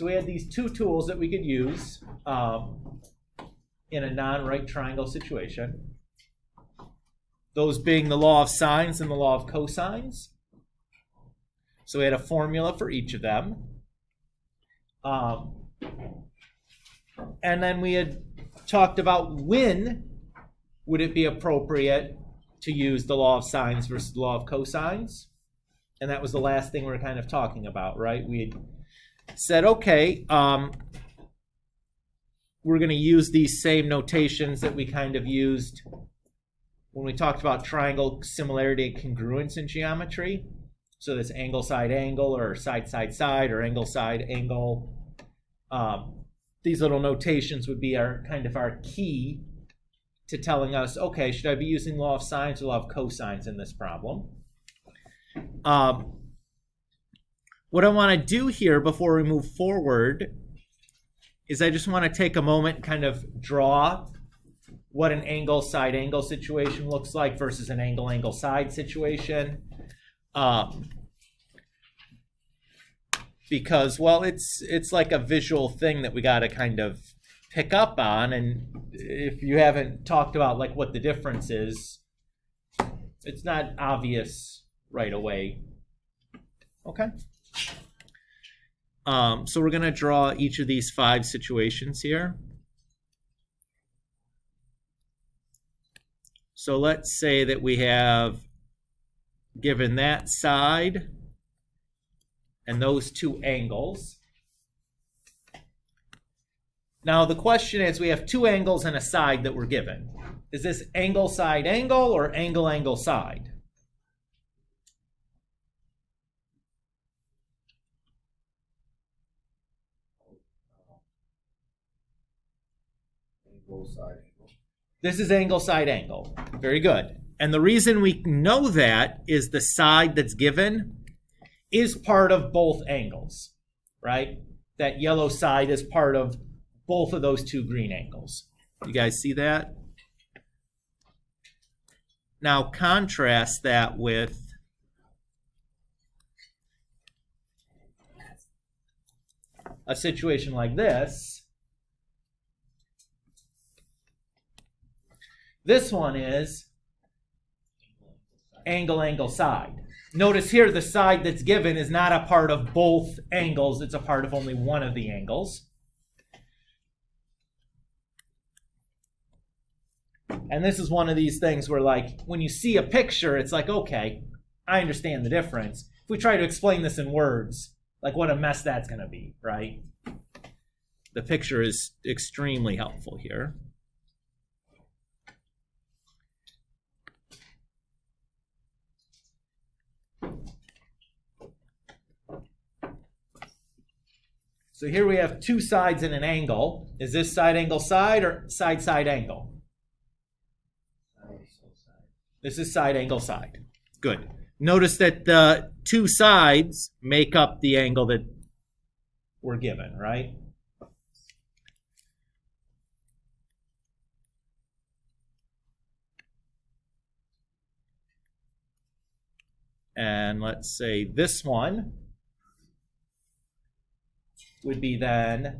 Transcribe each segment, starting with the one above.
So we had these two tools that we could use in a non-right triangle situation. Those being the law of sines and the law of cosines. So we had a formula for each of them. And then we had talked about when would it be appropriate to use the law of sines versus the law of cosines. And that was the last thing we were kind of talking about, right? We had said, okay, we're going to use these same notations that we kind of used when we talked about triangle similarity and congruence in geometry. So this angle side angle, or side side side, or angle side angle. These little notations would be our kind of our key to telling us, okay, should I be using law of sines or law of cosines in this problem? What I want to do here before we move forward is I just want to take a moment and kind of draw what an angle side angle situation looks like versus an angle angle side situation. Because, well, it's like a visual thing that we got to kind of pick up on, and if you haven't talked about like what the difference is, it's not obvious right away. Okay. So we're going to draw each of these 5 situations here. So let's say that we have given that side and those 2 angles. Now the question is, we have 2 angles and a side that we're given. Is this angle side angle or angle angle side? Angle side angle. This is angle side angle. Very good. And the reason we know that is the side that's given is part of both angles, right? That yellow side is part of both of those 2 green angles. You guys see that? Now contrast that with a situation like this. This one is angle angle side. Notice here the side that's given is not a part of both angles, it's a part of only one of the angles. And this is one of these things where, like, when you see a picture, it's like, okay, I understand the difference. If we try to explain this in words, like what a mess that's going to be, right? The picture is extremely helpful here. So here we have 2 sides in an angle. Is this side angle side or side side angle? This is side angle side. Good. Notice that the 2 sides make up the angle that we're given, right? And let's say this one would be then,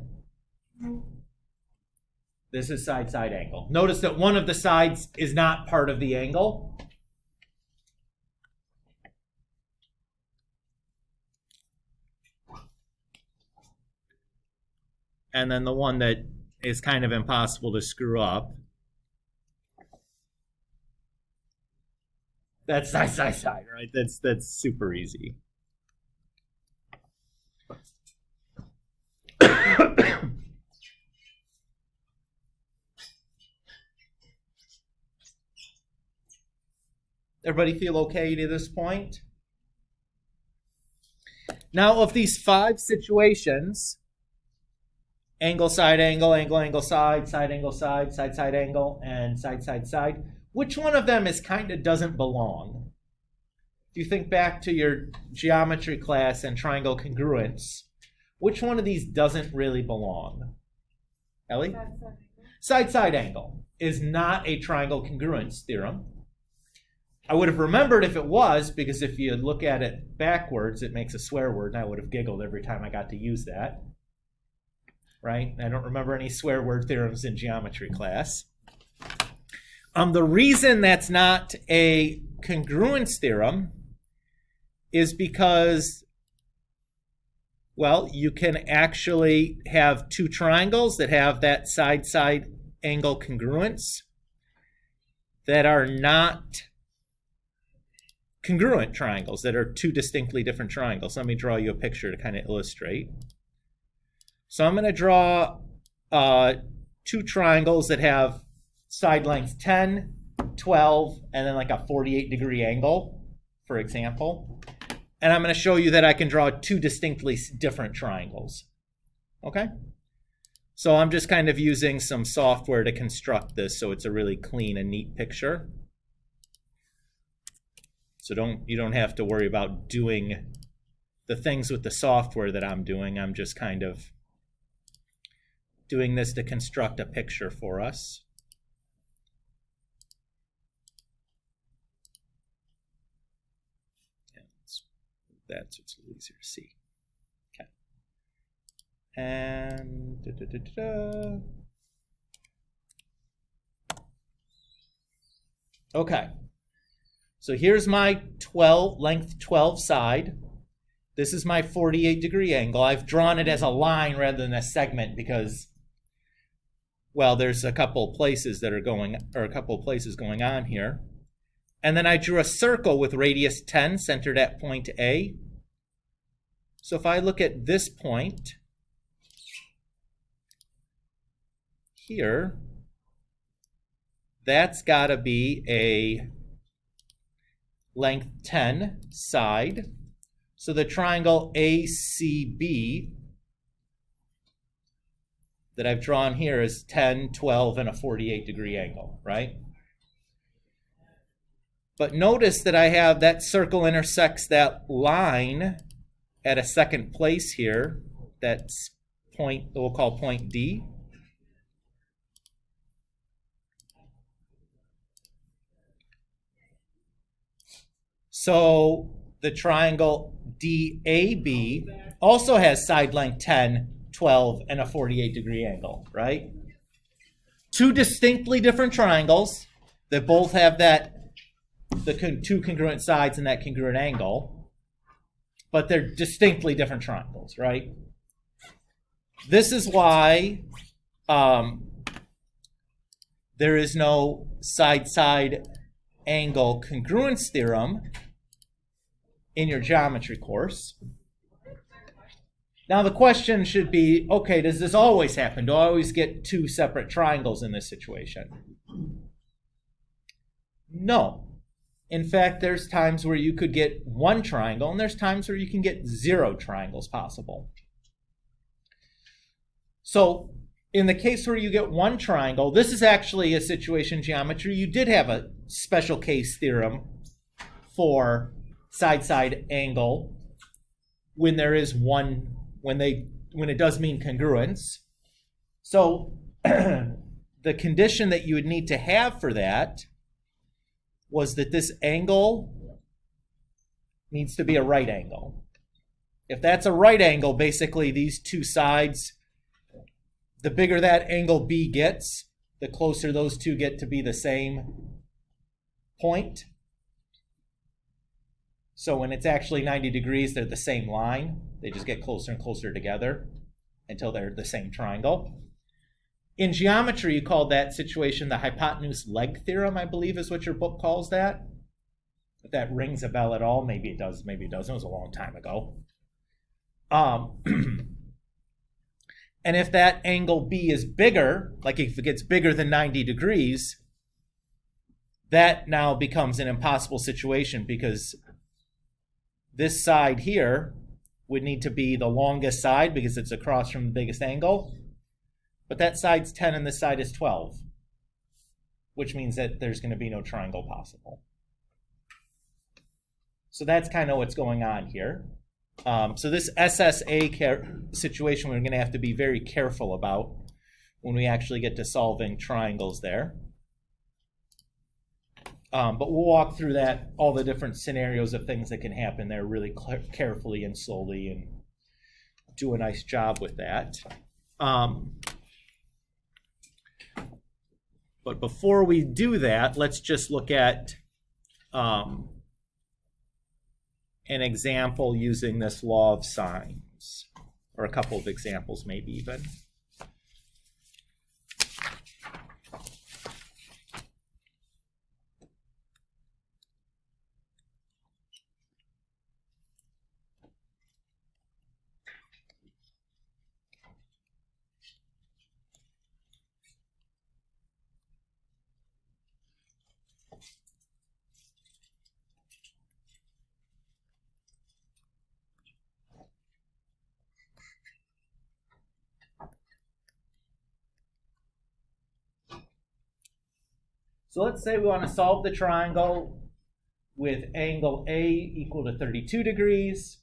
this is side side angle. Notice that one of the sides is not part of the angle. And then the one that is kind of impossible to screw up, that's side side side, right? That's super easy. Everybody feel okay to this point? Now, of these 5 situations, angle side angle, angle angle side, side angle side, side angle, and side side side, which one of them is kind of doesn't belong? If you think back to your geometry class and triangle congruence, which one of these doesn't really belong? Ellie? Side side angle is not a triangle congruence theorem. I would have remembered if it was, because if you look at it backwards, it makes a swear word, and I would have giggled every time I got to use that. right? I don't remember any swear word theorems in geometry class. The reason that's not a congruence theorem is because, well, you can actually have two triangles that have that side-side angle congruence that are not congruent triangles, that are two distinctly different triangles. Let me draw you a picture to kind of illustrate. So I'm going to draw two triangles that have side lengths 10, 12, and then like a 48-degree angle, for example. And I'm going to show you that I can draw two distinctly different triangles. Okay? So I'm just kind of using some software to construct this so it's a really clean and neat picture. So you don't have to worry about doing the things with the software that I'm doing. I'm just kind of doing this to construct a picture for us. That's what's a little easier to see. Okay. And okay. So here's my length 12 side. This is my 48-degree angle. I've drawn it as a line rather than a segment because, well, there's a couple places that are going, or a couple places going on here. And then I drew a circle with radius 10 centered at point A. So if I look at this point here, that's got to be a length 10 side. So the triangle ACB that I've drawn here is 10, 12, and a 48-degree angle, right? But notice that I have that circle intersects that line at a second place here. That's point, we'll call point D. So the triangle DAB also has side length 10, 12, and a 48-degree angle, right? Two distinctly different triangles that both have that two congruent sides and that congruent angle, but they're distinctly different triangles, right? This is why there is no side-side angle congruence theorem in your geometry course. Now the question should be, okay, does this always happen? Do I always get two separate triangles in this situation? No. In fact, there's times where you could get one triangle, and there's times where you can get 0 triangles possible. So in the case where you get one triangle, this is actually a situation in geometry. You did have a special case theorem for side-side angle when there is one, when it does mean congruence. So the condition that you would need to have for that was that this angle needs to be a right angle. If that's a right angle, basically these two sides, the bigger that angle B gets, the closer those two get to be the same point. So when it's actually 90 degrees, they're the same line. They just get closer and closer together until they're the same triangle. In geometry, you call that situation the Hypotenuse Leg Theorem, I believe is what your book calls that. If that rings a bell at all, maybe it does, maybe it doesn't. It was a long time ago. And if that angle B is bigger, like if it gets bigger than 90 degrees, that now becomes an impossible situation because this side here would need to be the longest side because it's across from the biggest angle. But that side's 10 and this side is 12, which means that there's going to be no triangle possible. So that's kind of what's going on here. So this SSA situation we're going to have to be very careful about when we actually get to solving triangles there. But we'll walk through that, all the different scenarios of things that can happen there really carefully and slowly and do a nice job with that. But before we do that, let's just look at an example using this law of sines, or a couple of examples maybe even. So let's say we want to solve the triangle with angle A equal to 32 degrees,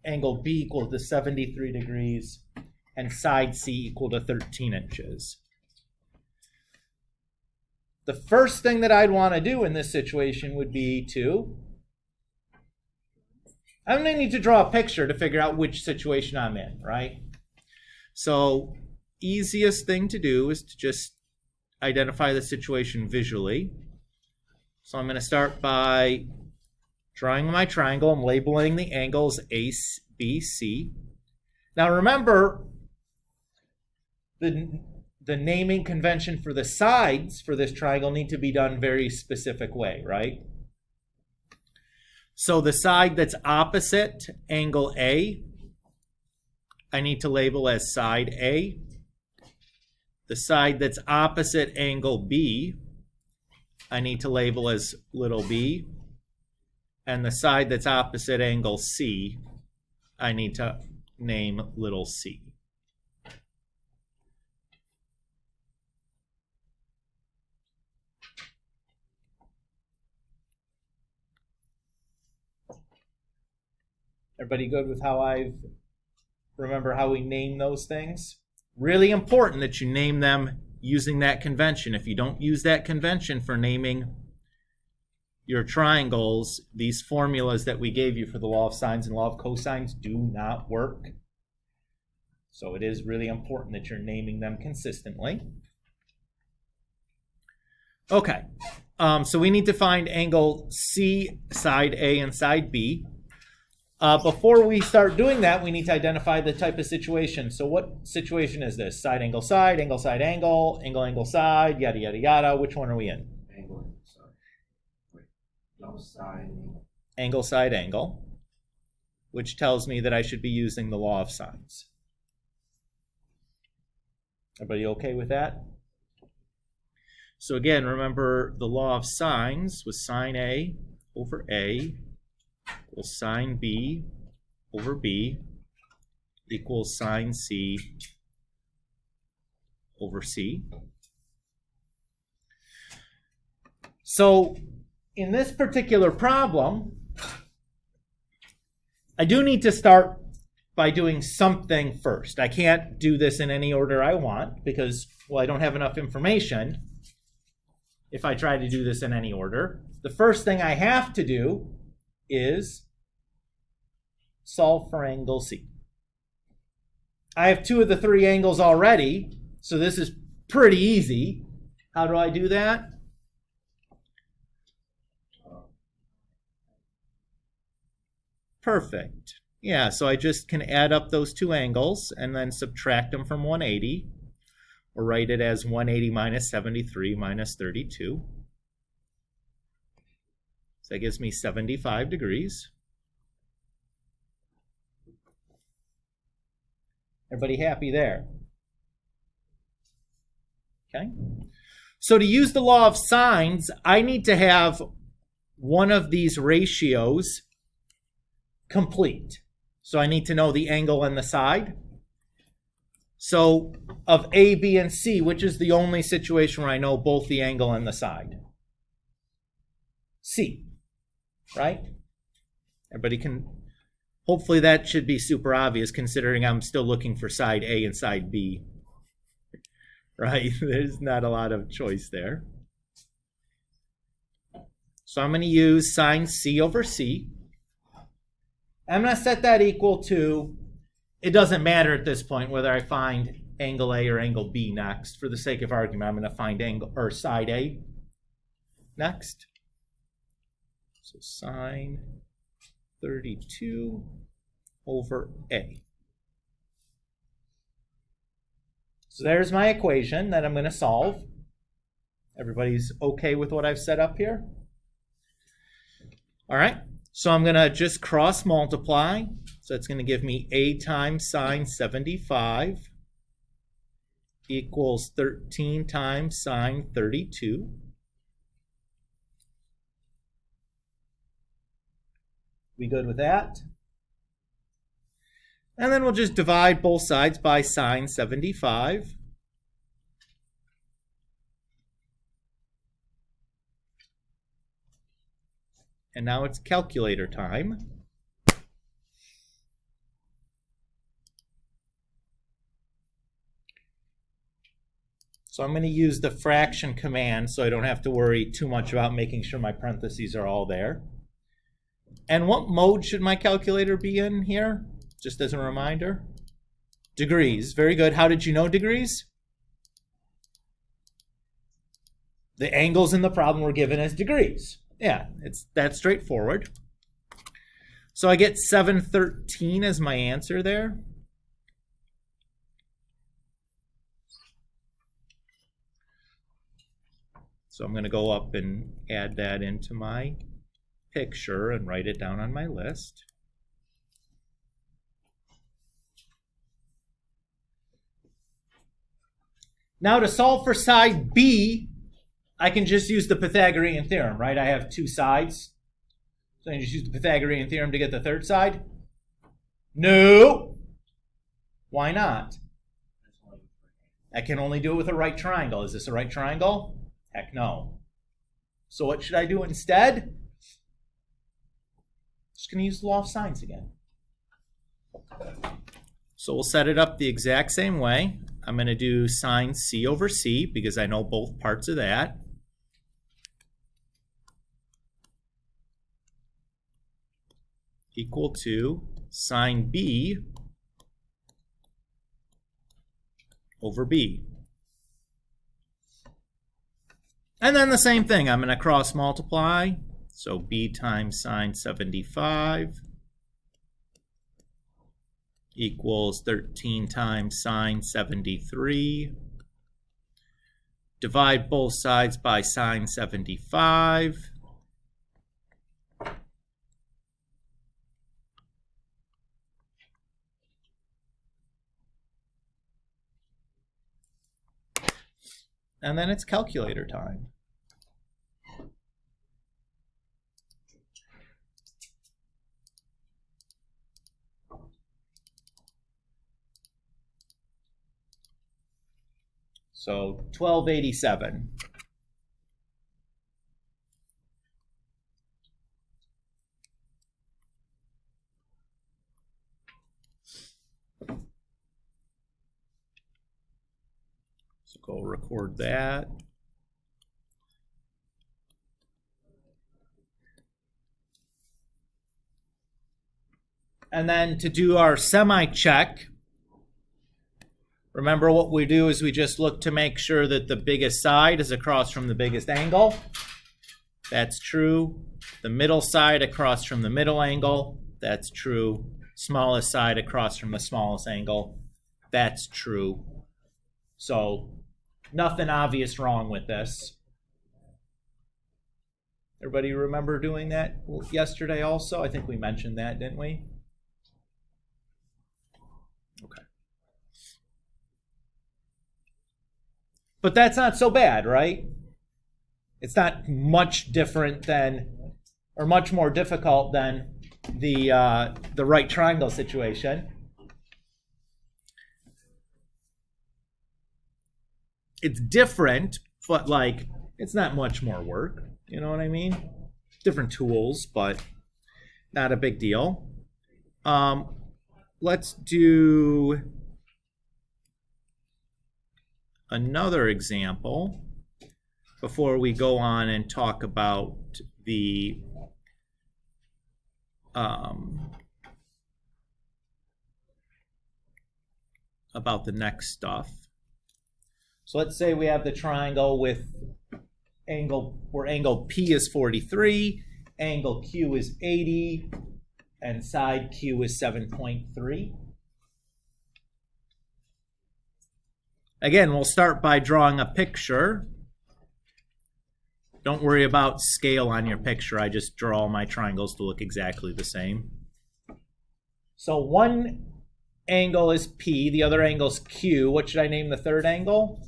angle B equal to 73 degrees, and side C equal to 13 inches. The first thing that I'd want to do in this situation would be I'm going to need to draw a picture to figure out which situation I'm in, right? So easiest thing to do is to just identify the situation visually. So I'm going to start by drawing my triangle. I'm labeling the angles A, B, C. Now remember, the naming convention for the sides for this triangle need to be done very specific way, right? So the side that's opposite angle A, I need to label as side A. The side that's opposite angle B, I need to label as little b. And the side that's opposite angle C, I need to name little c. Everybody good with remember how we name those things? Really important that you name them using that convention. If you don't use that convention for naming your triangles, these formulas that we gave you for the law of sines and law of cosines do not work. So it is really important that you're naming them consistently. Okay, so we need to find angle C, side A, and side B. Before we start doing that, we need to identify the type of situation. So what situation is this? Side, angle, angle, angle, side, yada, yada, yada. Which one are we in? Angle, side. Wait, no, side. Angle, side, angle, which tells me that I should be using the law of sines. Everybody okay with that? So again, remember the law of sines was sine A over A equals sine B over B equals sine C over C. So in this particular problem, I do need to start by doing something first. I can't do this in any order I want because, well, I don't have enough information if I try to do this in any order. The first thing I have to do is solve for angle C. I have two of the three angles already, so this is pretty easy. How do I do that? Perfect. Yeah, so I just can add up those two angles and then subtract them from 180, or write it as 180 minus 73 minus 32. So that gives me 75 degrees. Everybody happy there? Okay. So to use the law of sines, I need to have one of these ratios complete. So I need to know the angle and the side. So of A, B, and C, which is the only situation where I know both the angle and the side? C, right? Everybody can, hopefully that should be super obvious considering I'm still looking for side A and side B, right? There's not a lot of choice there. So I'm going to use sine C over C. I'm going to set that equal to, it doesn't matter at this point whether I find angle A or angle B next. For the sake of argument, I'm going to find angle or side A next. So sine 32 over A. So there's my equation that I'm going to solve. Everybody's okay with what I've set up here? All right, so I'm going to just cross multiply. So it's going to give me A times sine 75 equals 13 times sine 32. We good with that? And then we'll just divide both sides by sine 75. And now it's calculator time. So I'm going to use the fraction command so I don't have to worry too much about making sure my parentheses are all there. And what mode should my calculator be in here? Just as a reminder. Degrees. Very good. How did you know degrees? The angles in the problem were given as degrees. Yeah, it's that straightforward. So I get 713 as my answer there. So I'm going to go up and add that into my picture and write it down on my list. Now to solve for side B, I can just use the Pythagorean theorem, right? I have two sides. So I can just use the Pythagorean theorem to get the third side? No. Why not? I can only do it with a right triangle. Is this a right triangle? Heck no. So what should I do instead? Just going to use the law of sines again. So we'll set it up the exact same way. I'm going to do sine C over C because I know both parts of that. Equal to sine B over B. And then the same thing, I'm going to cross multiply. So B times sine 75 equals 13 times sine 73. Divide both sides by sine 75. And then it's calculator time. So 1287. So go record that. And then to do our semi-check, remember what we do is we just look to make sure that the biggest side is across from the biggest angle. That's true. The middle side across from the middle angle. That's true. Smallest side across from the smallest angle. That's true. So nothing obvious wrong with this. Everybody remember doing that yesterday also? I think we mentioned that, didn't we? Okay. But that's not so bad, right? It's not much different than, or much more difficult than the right triangle situation. It's different, but like, it's not much more work. You know what I mean? Different tools, but not a big deal. Let's do another example before we go on and talk about the about the next stuff. So let's say we have the triangle with angle where angle P is 43, angle Q is 80, and side Q is 7.3. Again, we'll start by drawing a picture. Don't worry about scale on your picture. I just draw all my triangles to look exactly the same. So one angle is P, the other angle is Q. What should I name the third angle?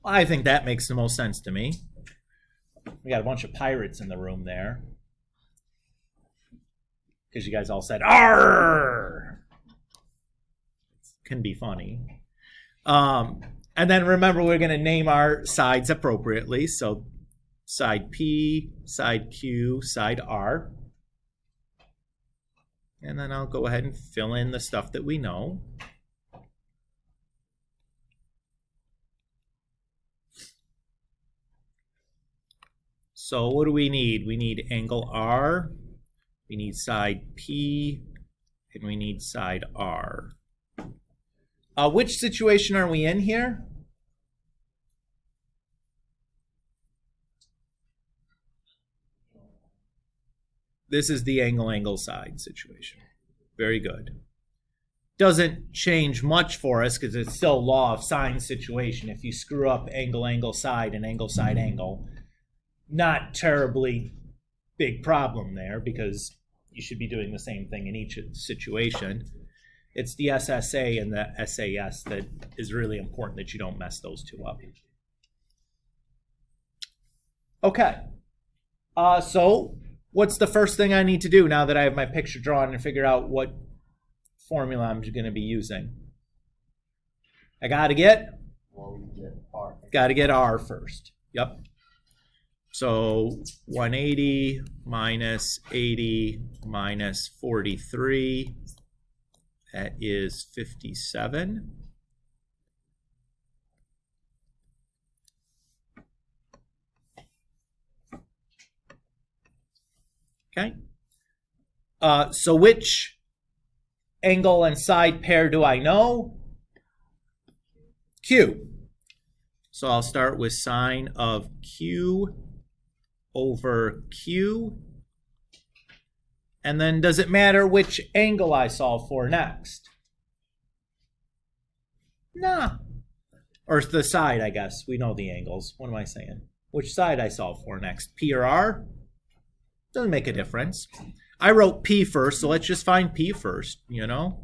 I think that makes the most sense to me. We got a bunch of pirates in the room there. Because you guys all said, "Arr!" It can be funny. And then remember, we're going to name our sides appropriately. So side P, side Q, side R. And then I'll go ahead and fill in the stuff that we know. So what do we need? We need angle R, we need side P, and we need side R. Which situation are we in here? This is the angle side situation. Very good. Doesn't change much for us because it's still law of sine situation. If you screw up angle side and side angle, not terribly big problem there because you should be doing the same thing in each situation. It's the SSA and the SAS that is really important that you don't mess those two up. Okay. So what's the first thing I need to do now that I have my picture drawn and figure out what formula I'm going to be using? I got to get R first. Yep. So 180 minus 80 minus 43, that is 57. Okay. So which angle and side pair do I know? Q. So I'll start with sine of Q over Q. And then does it matter which angle I solve for next? Nah. Or the side, I guess. We know the angles. What am I saying? Which side I solve for next? P or R? Doesn't make a difference. I wrote P first, so let's just find P first, you know?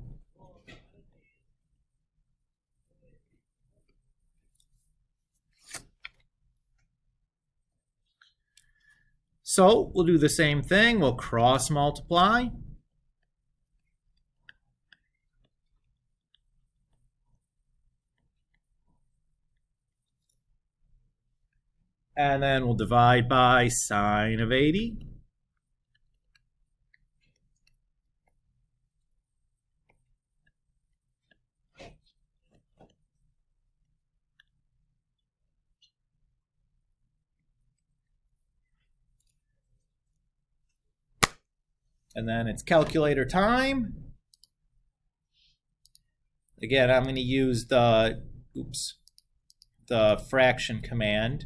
So we'll do the same thing. We'll cross multiply. And then we'll divide by sine of 80. And then it's calculator time. Again, I'm going to use the fraction command.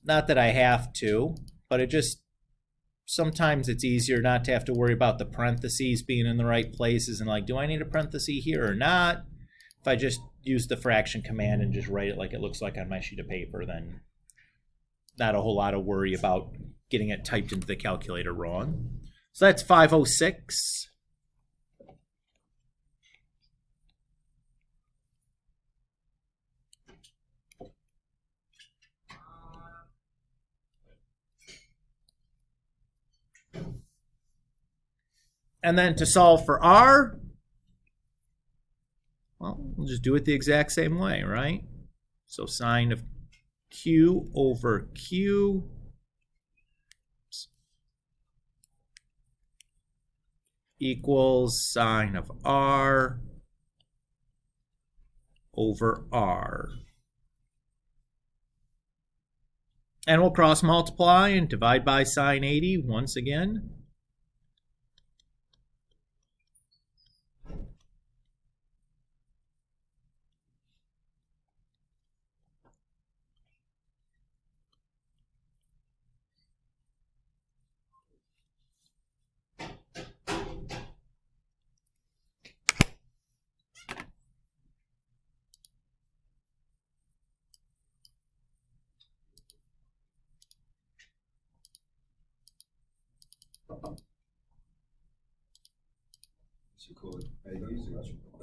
Not that I have to, but it just, sometimes it's easier not to have to worry about the parentheses being in the right places and like, do I need a parenthesis here or not? If I just use the fraction command and just write it like it looks like on my sheet of paper, then not a whole lot of worry about getting it typed into the calculator wrong. So that's 506. And then to solve for R, well, we'll just do it the exact same way, right? So sine of Q over Q equals sine of R over R. And we'll cross multiply and divide by sine 80 once again.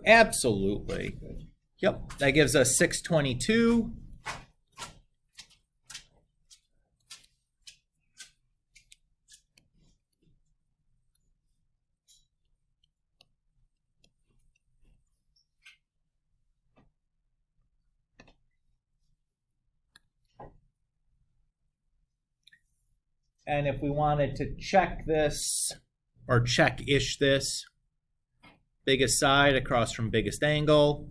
Absolutely. Yep, that gives us 622. And if we wanted to check this, or check-ish this, biggest side across from biggest angle,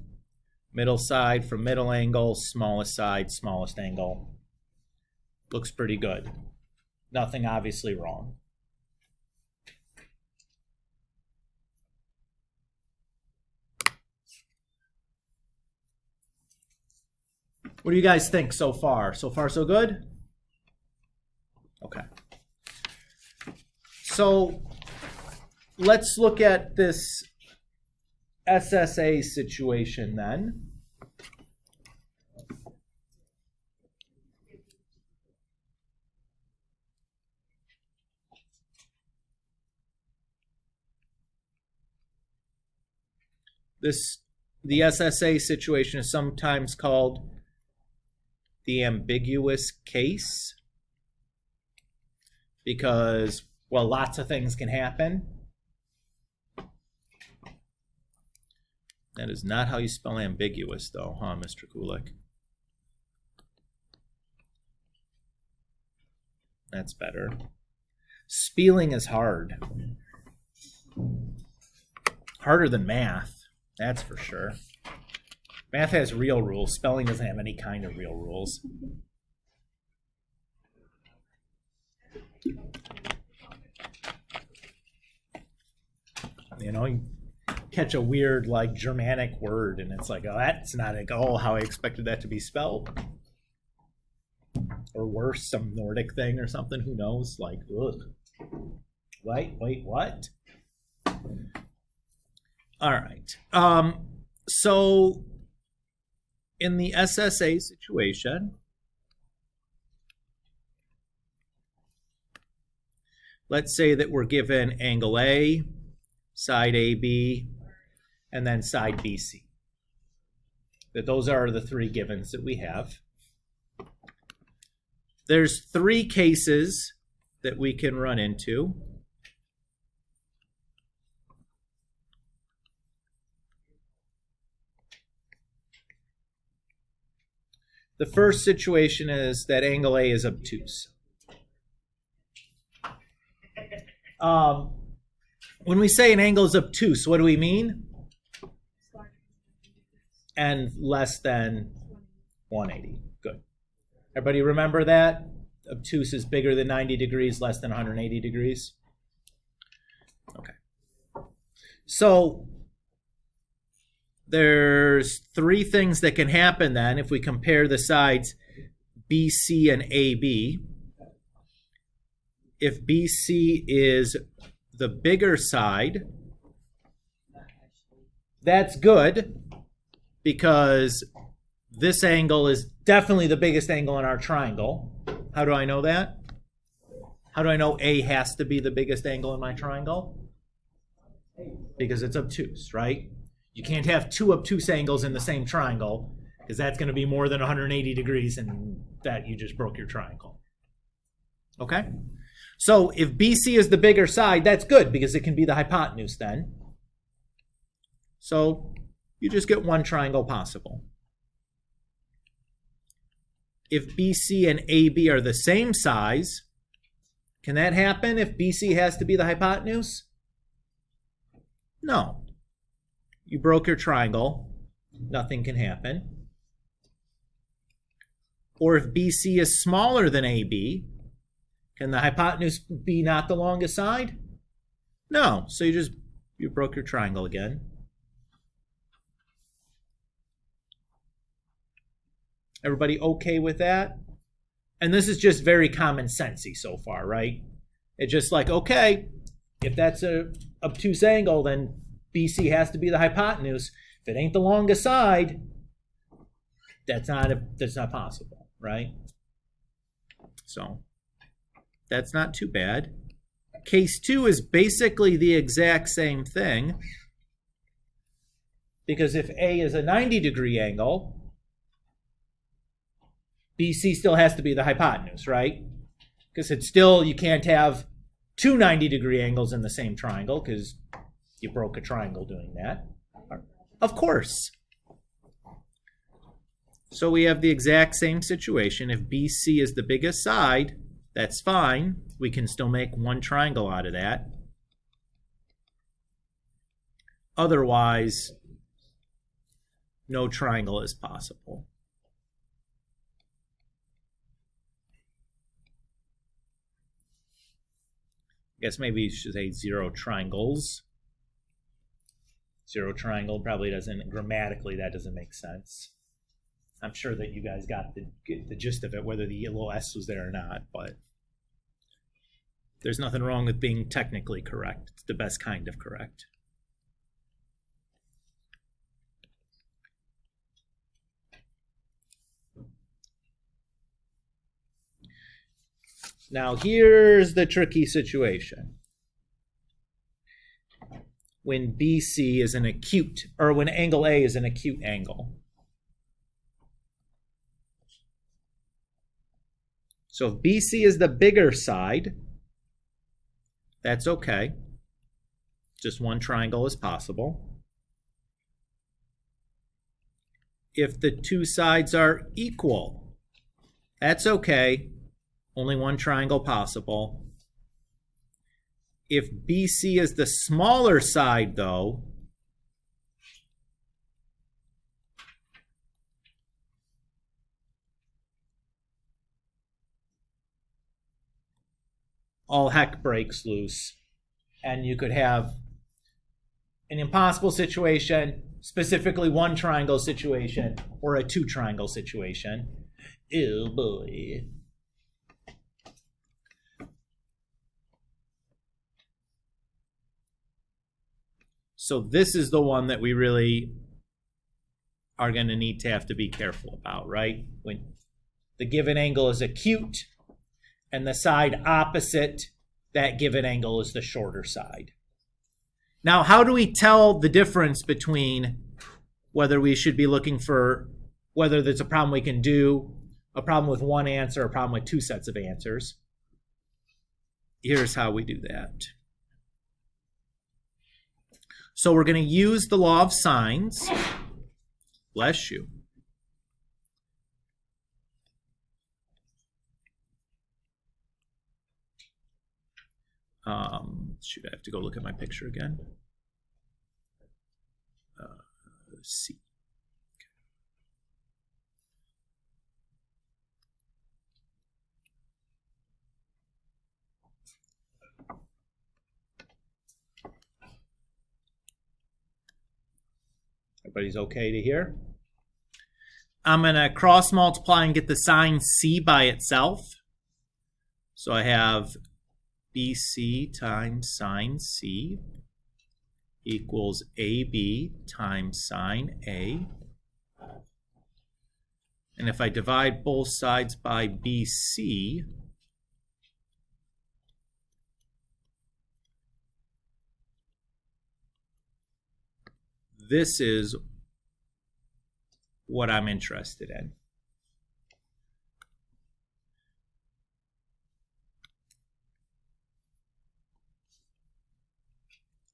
middle side from middle angle, smallest side, smallest angle. Looks pretty good. Nothing obviously wrong. What do you guys think so far? So far, so good? Okay. So let's look at this SSA situation then. The SSA situation is sometimes called the ambiguous case because, well, lots of things can happen. That is not how you spell ambiguous, though, huh, Mr. Kulik? That's better. Spelling is hard. Harder than math, that's for sure. Math has real rules. Spelling doesn't have any kind of real rules. You know, you catch a weird, like, Germanic word, and it's like, oh, that's not at all how I expected that to be spelled. Or worse, some Nordic thing or something, who knows? Like, ugh. Wait, what? All right. So in the SSA situation, let's say that we're given angle A, side AB, and then side BC. That those are the three givens that we have. There's three cases that we can run into. The first situation is that angle A is obtuse. When we say an angle is obtuse, what do we mean? And less than 180. Good. Everybody remember that? Obtuse is bigger than 90 degrees, less than 180 degrees. Okay. So there's three things that can happen then if we compare the sides BC and AB. If BC is the bigger side, that's good because this angle is definitely the biggest angle in our triangle. How do I know that? How do I know A has to be the biggest angle in my triangle? Because it's obtuse, right? You can't have two obtuse angles in the same triangle because that's going to be more than 180 degrees and that you just broke your triangle. Okay? So if BC is the bigger side, that's good because it can be the hypotenuse then. So you just get one triangle possible. If BC and AB are the same size, can that happen if BC has to be the hypotenuse? No. You broke your triangle. Nothing can happen. Or if BC is smaller than AB, can the hypotenuse be not the longest side? No. So you broke your triangle again. Everybody okay with that? And this is just very common sensey so far, right? It's just like, okay, if that's a obtuse angle, then BC has to be the hypotenuse. If it ain't the longest side, that's not possible, right? So that's not too bad. Case 2 is basically the exact same thing. Because if A is a 90-degree angle, BC still has to be the hypotenuse, right? Because it's still, you can't have two 90-degree angles in the same triangle because you broke a triangle doing that. Of course. So we have the exact same situation. If BC is the biggest side, that's fine. We can still make one triangle out of that. Otherwise, no triangle is possible. I guess maybe you should say zero triangles. Zero triangle probably doesn't, grammatically that doesn't make sense. I'm sure that you guys got the gist of it, whether the little s was there or not, but there's nothing wrong with being technically correct. It's the best kind of correct. Now here's the tricky situation. When BC is an acute, or when angle A is an acute angle. So if BC is the bigger side, that's okay. Just one triangle is possible. If the two sides are equal, that's okay. Only one triangle possible. If BC is the smaller side, though, all heck breaks loose. And you could have an impossible situation, specifically one triangle situation, or a two triangle situation. Ew, boy. So this is the one that we really are going to need to have to be careful about, right? When the given angle is acute and the side opposite that given angle is the shorter side. Now, how do we tell the difference between whether we should be looking for whether there's a problem we can do, a problem with one answer, a problem with two sets of answers? Here's how we do that. So we're going to use the law of sines. Bless you. Shoot, I have to go look at my picture again. C. Everybody's okay to hear? I'm going to cross multiply and get the sine C by itself. So I have BC times sine C equals AB times sine A. And if I divide both sides by BC, this is what I'm interested in.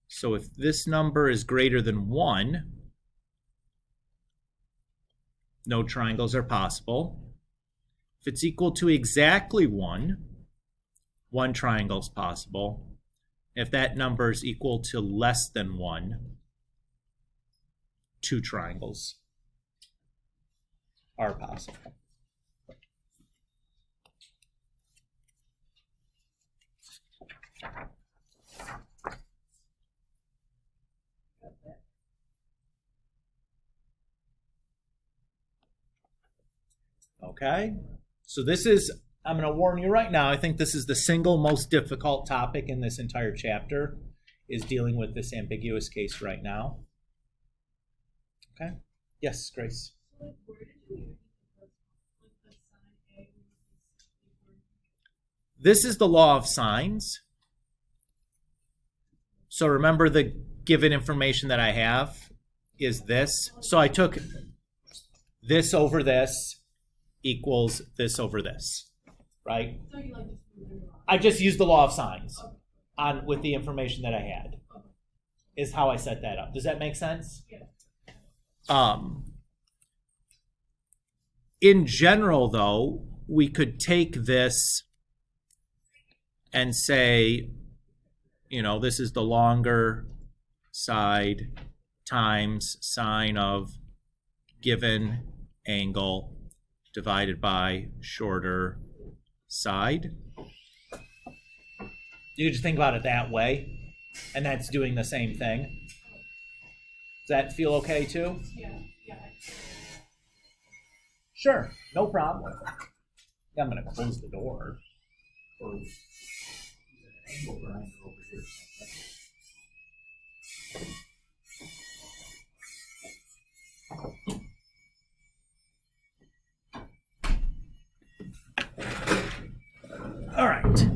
So if this number is greater than 1, no triangles are possible. If it's equal to exactly 1, one triangle is possible. If that number is equal to less than 1, two triangles are possible. Okay, so this is, I'm going to warn you right now, I think this is the single most difficult topic in this entire chapter, is dealing with this ambiguous case right now. Okay, yes, Grace. This is the law of sines. So remember the given information that I have. is this. So I took this over this equals this over this, right? So you like just move it around. I just used the law of sines on with the information that I had, is how I set that up. Does that make sense? Yeah. In general, though, we could take this and say, you know, this is the longer side times sine of given angle divided by shorter side. You could just think about it that way, and that's doing the same thing. Does that feel okay too? Yeah. Sure, no problem. I'm going to close the door. Or use an angle grinder over here. All right.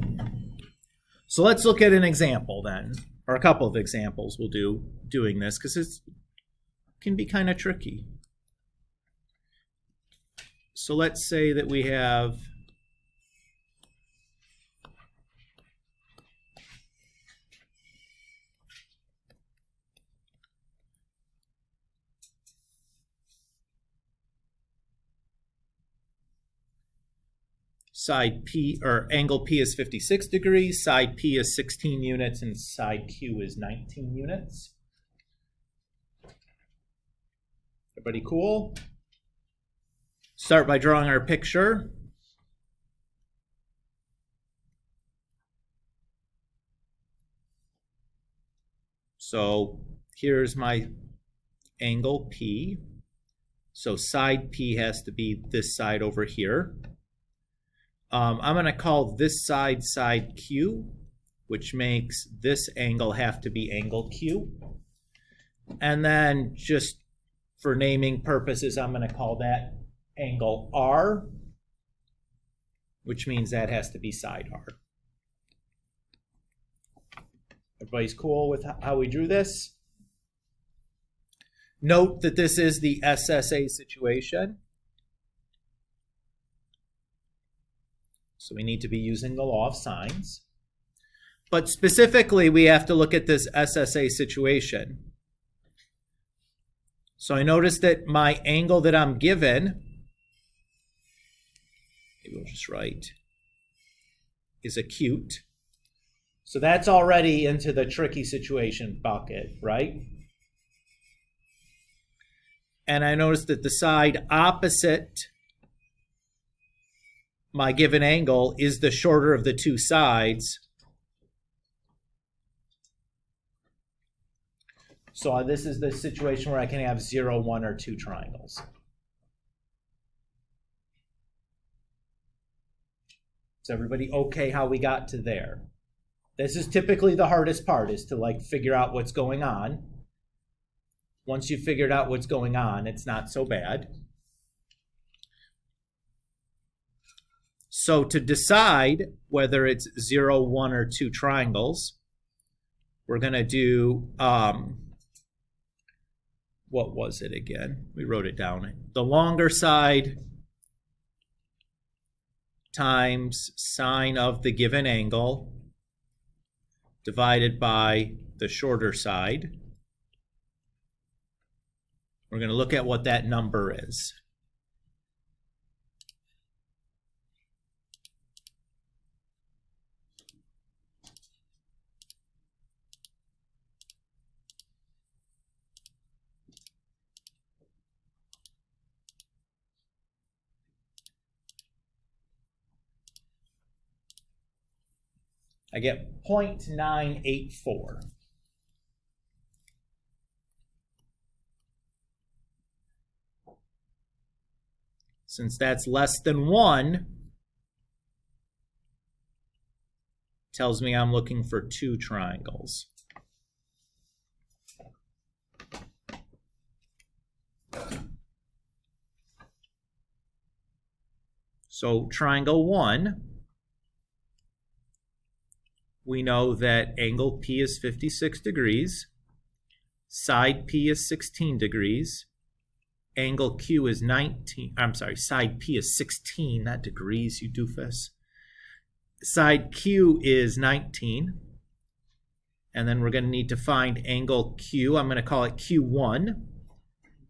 So let's look at an example then, or a couple of examples we'll do doing this, because it can be kind of tricky. So let's say that we have side P, or angle P is 56 degrees, side P is 16 units, and side Q is 19 units. Everybody cool? Start by drawing our picture. So here's my angle P. So side P has to be this side over here. I'm going to call this side side Q, which makes this angle have to be angle Q. And then just for naming purposes, I'm going to call that angle R, which means that has to be side R. Everybody's cool with how we drew this? Note that this is the SSA situation. So we need to be using the law of sines. But specifically, we have to look at this SSA situation. So I notice that my angle that I'm given, maybe we'll just write, is acute. So that's already into the tricky situation bucket, right? And I notice that the side opposite my given angle is the shorter of the two sides. So this is the situation where I can have 0, 1, or 2 triangles. Is everybody okay how we got to there? This is typically the hardest part, is to like figure out what's going on. Once you've figured out what's going on, it's not so bad. So to decide whether it's 0, 1, or 2 triangles, we're going to do, what was it again? We wrote it down. The longer side times sine of the given angle divided by the shorter side. We're going to look at what that number is. I get 0.984. Since that's less than 1, tells me I'm looking for 2 triangles. So triangle 1, we know that angle P is 56 degrees, Side P is 16 degrees. Angle Q is 19. I'm sorry, side P is 16, not degrees, you doofus. Side Q is 19. And then we're going to need to find angle Q. I'm going to call it Q1.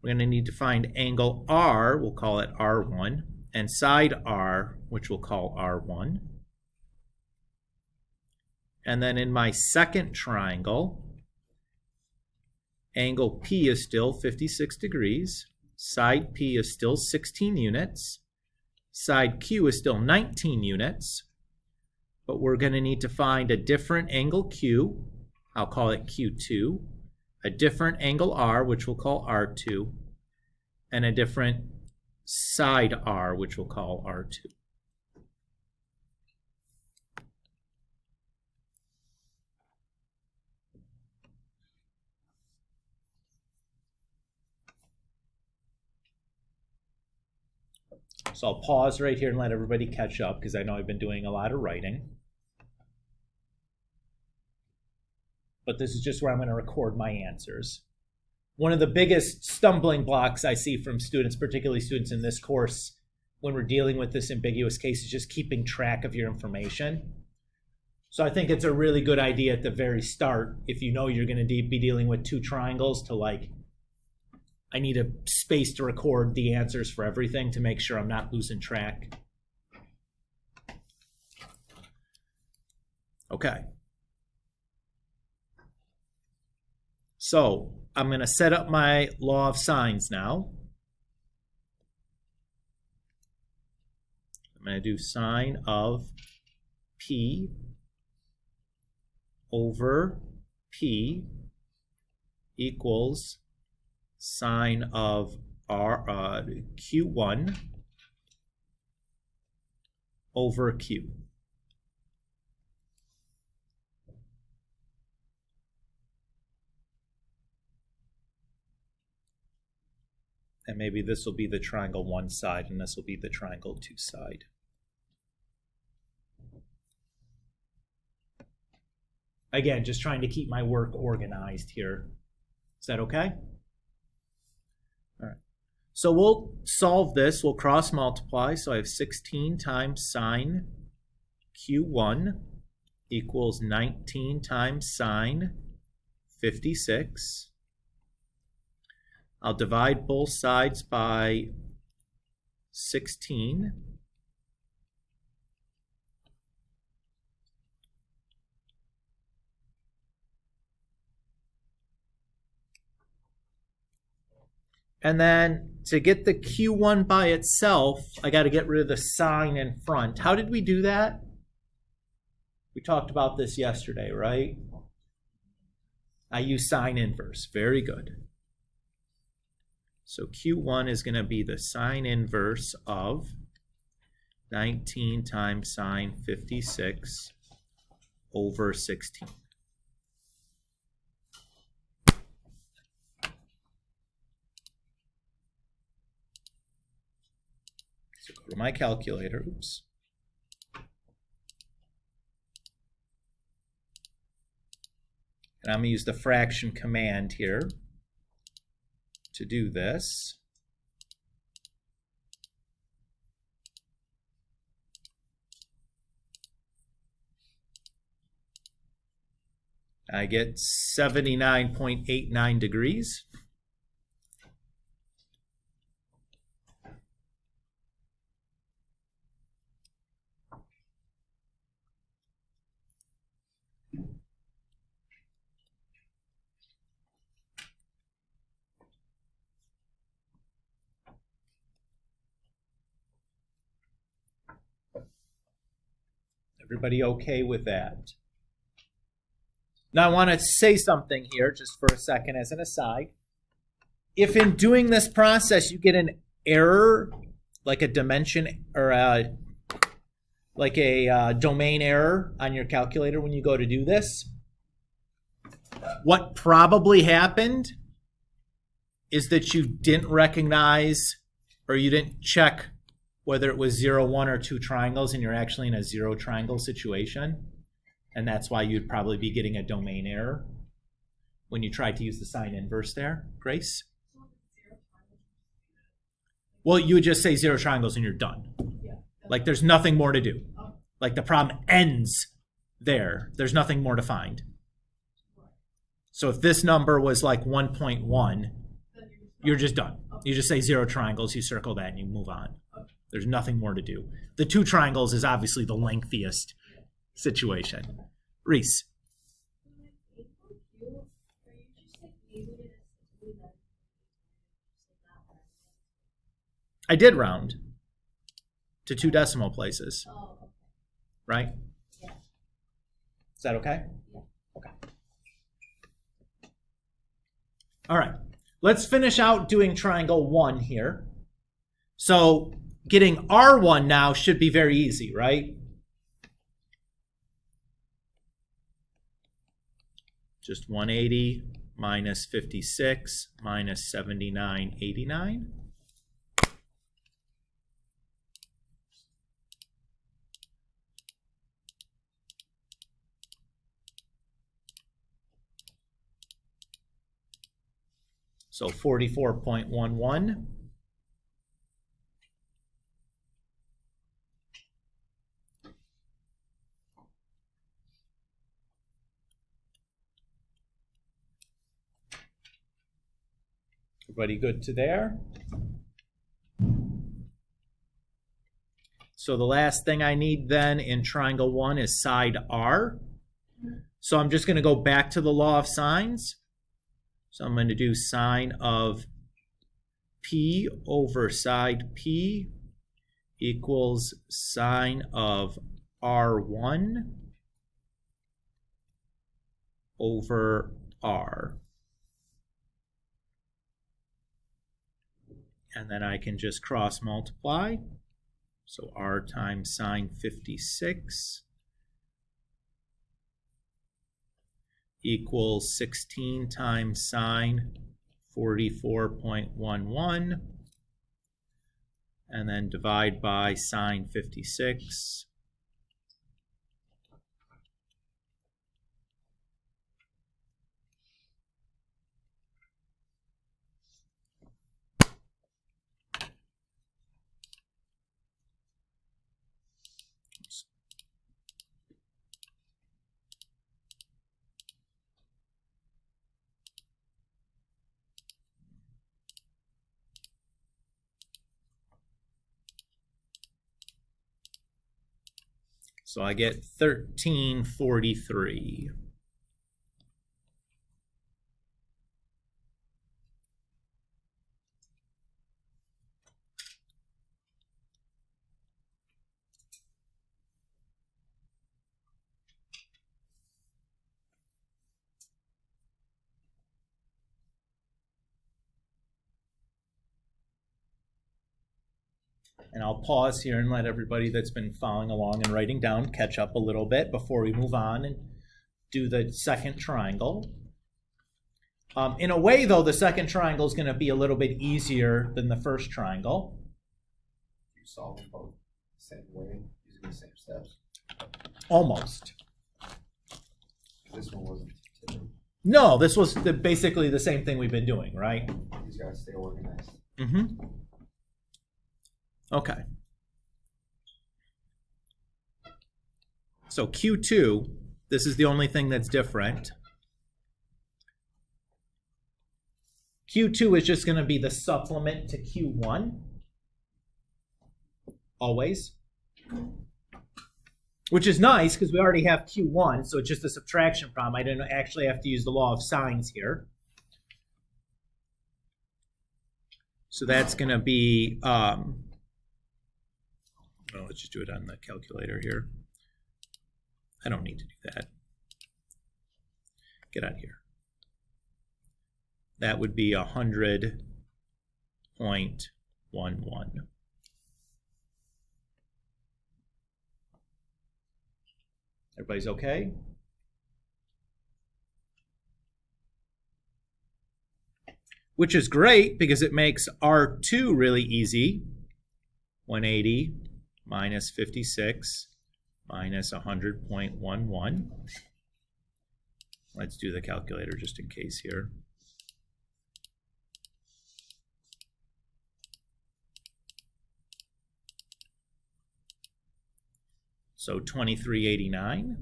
We're going to need to find angle R. We'll call it R1. And side R, which we'll call R1. And then in my second triangle, angle P is still 56 degrees. Side P is still 16 units. Side Q is still 19 units. But we're going to need to find a different angle Q. I'll call it Q2. A different angle R, which we'll call R2. And a different side R, which we'll call R2. So I'll pause right here and let everybody catch up because I know I've been doing a lot of writing. But this is just where I'm going to record my answers. One of the biggest stumbling blocks I see from students, particularly students in this course, when we're dealing with this ambiguous case is just keeping track of your information. So I think it's a really good idea at the very start, if you know you're going to be dealing with two triangles, to I need a space to record the answers for everything to make sure I'm not losing track. Okay. So I'm going to set up my law of sines now. I'm going to do sine of P over P equals sine of Q1 over Q. And maybe this will be the triangle 1 side and this will be the triangle 2 side. Again, just trying to keep my work organized here. Is that okay? All right. So we'll solve this. We'll cross multiply. So I have 16 times sine Q1 equals 19 times sine 56. I'll divide both sides by 16. And then to get the Q1 by itself, I got to get rid of the sign in front. How did we do that? We talked about this yesterday, right? I use sine inverse. Very good. So Q1 is going to be the sine inverse of 19 times sine 56 over 16. So go to my calculator. Oops. And I'm going to use the fraction command here to do this. I get 79.89 degrees. Everybody okay with that? Now I want to say something here just for a second as an aside. If in doing this process you get an error, like a dimension or a domain error on your calculator when you go to do this, what probably happened is that you didn't recognize or you didn't check whether it was 0, 1, or 2 triangles, and you're actually in a 0 triangle situation. And that's why you'd probably be getting a domain error. when you tried to use the sine inverse there, Grace? Well, you would just say 0 triangles and you're done. Like there's nothing more to do. Like the problem ends there. There's nothing more to find. So if this number was like 1.1, you're just done. You just say 0 triangles, you circle that, and you move on. There's nothing more to do. The 2 triangles is obviously the lengthiest situation. Reese. I did round to 2 decimal places. Right? Yeah. Is that okay? Yeah. Okay. All right. Let's finish out doing triangle 1 here. So getting R1 now should be very easy, right? Just 180 minus 56 minus 7989. So 44.11. Everybody good to there? So the last thing I need then in triangle 1 is side R. So I'm just going to go back to the law of sines. So I'm going to do sine of P over side P equals sine of R1 over R. And then I can just cross multiply. So R times sine 56 equals 16 times sine 44.11, and then divide by sine 56. So I get 1343. And I'll pause here and let everybody that's been following along and writing down catch up a little bit before we move on and do the second triangle. In a way, though, the second triangle is going to be a little bit easier than the first triangle. You solve them both the same way, using the same steps. Almost. This one wasn't typical. No, this was basically the same thing we've been doing, right? These guys stay organized. Mm-hmm. Okay. So Q2, this is the only thing that's different. Q2 is just going to be the supplement to Q1. Always. Which is nice because we already have Q1, so it's just a subtraction problem. I didn't actually have to use the law of sines here. So that's going to be... well, let's just do it on the calculator here. I don't need to do that. Get out of here. That would be 100.11. Everybody's okay? Which is great because it makes R2 really easy. 180 minus 56 minus 100.11. Let's do the calculator just in case here. So 2389.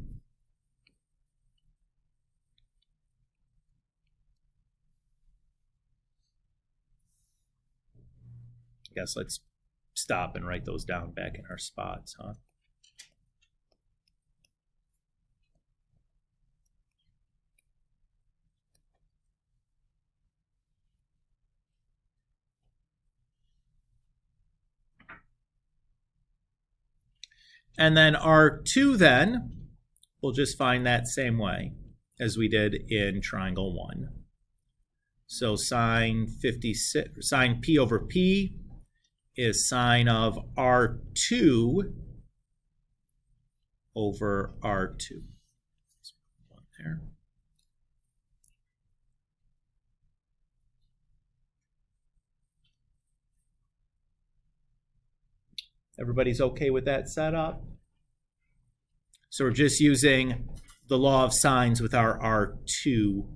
I guess let's stop and write those down back in our spots, huh? And then R2 then, we'll just find that same way as we did in triangle 1. So sine P over P is sine of R2 over R2. One there. Everybody's okay with that setup? So we're just using the law of sines with our R2.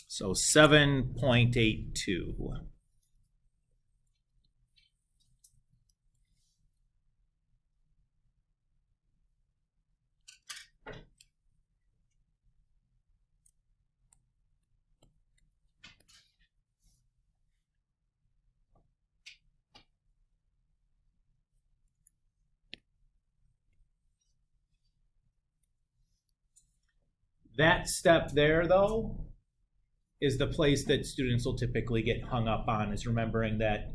So 7.82. That step there, though, is the place that students will typically get hung up on, is remembering that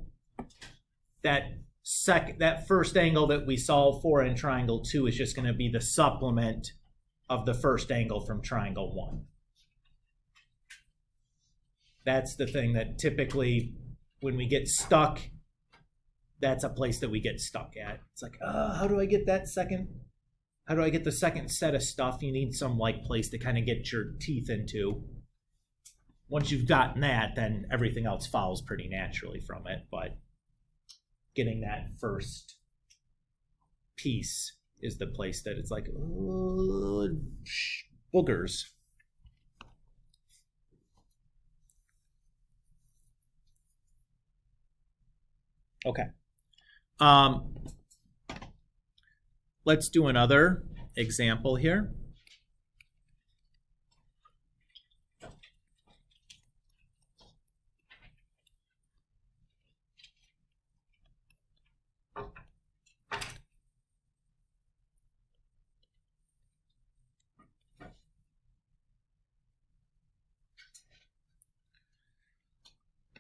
that first angle that we solve for in triangle 2 is just going to be the supplement of the first angle from triangle 1. That's the thing that typically, when we get stuck, that's a place that we get stuck at. It's like, how do I get the second set of stuff? You need some like place to kind of get your teeth into. Once you've gotten that, then everything else follows pretty naturally from it. But getting that first piece is the place that it's like, boogers. Okay. Let's do another example here.